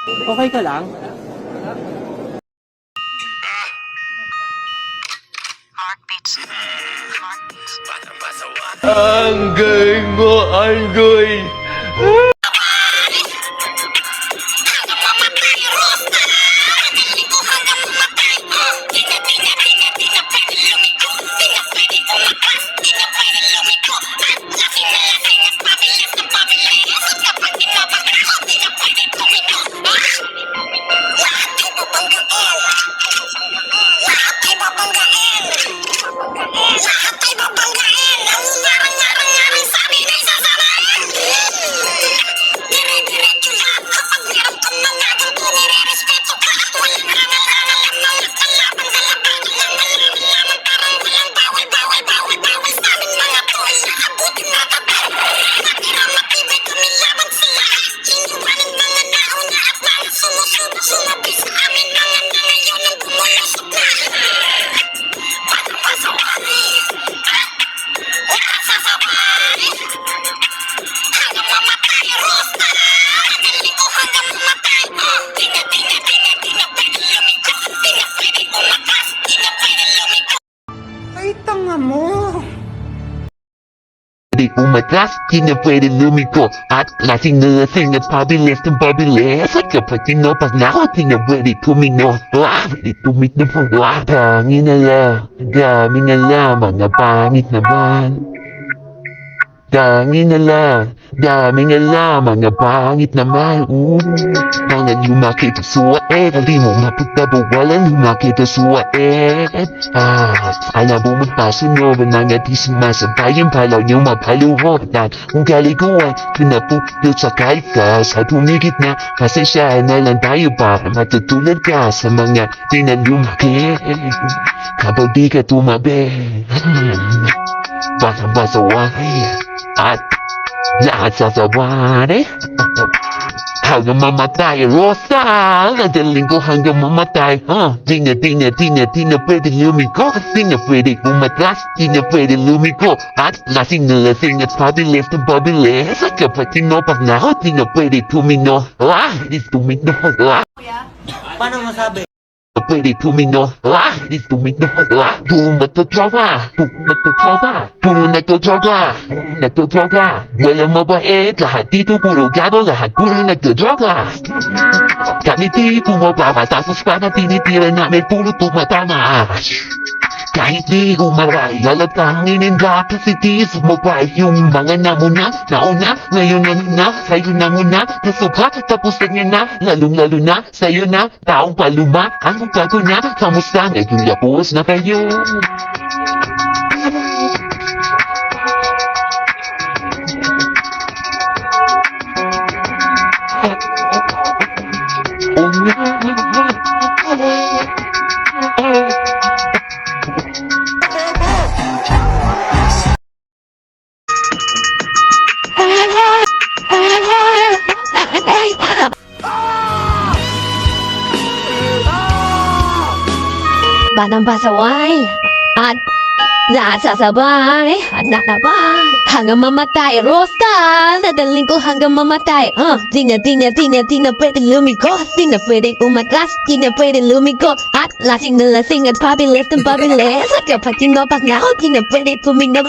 Okay ka lang? Heartbeats. Heartbeats. Anggoy mo, Anggoy! Pwede umatras, di na pwede lumiko. At lasing na lasing at pabilis ng pabilis. At kapag tinopas na ako, di na pwede tumino. Pwede tumino po. Pangin na lang, dami na lang, mga pangit naman. Tangin na lang, dami nga lang, mga pangit naman. Mga lumaki sa suwaet, hindi mo mapagtabawalan, lumaki sa suwaet. Alam mo magpasunod, mga di sumasabayan, palaw niyo mapaluhod. At kung kaliguan, pinapupilot sa kahit ka, sa tumigit na, pasensyahan na lang tayo para matutulad ka sa mga di na lumaki. Kapag di ka tumabi, baka masaway. At lahat sasabari hanggang mamatay, Rosa. Nadaling ko hanggang mamatay. Di na pwede lumiko. Di na pwede umatras. Di na pwede lumiko. At lasing na lasing at pabilis na pabilis. At kapag tinopak na ako, di na pwede tumino. Di tumino. Paano masabi? Pwede tumino. Di tumino. Puro nagtotropa. Puro nagtotropa. Walang mabait. Lahat dito puro gado. Lahat puro nagtodroga. Kami di pumababa. Tapos parang tinitira namin puro tumatama. Kahit di umaray, alatanginin ka kasi di sumabay. Yung mga nauna, ngayon na, sa'yo na muna. Nasuka, tapos ganyan na, lalong-lalo na, sa'yo na, taong paluma. Ang bago na, kamusta? Ngayon yapos na kayo. Batang pasaway at nasasabay at natabay hanggang mamatay, Rosa. Nadaling ko hanggang mamatay. Di na pwede lumiko. Di na pwede umatras. Di na pwede lumiko. At lasing na lasing at pabilis ng pabilis. At kapag tinopas na ako, di na pwede tumino.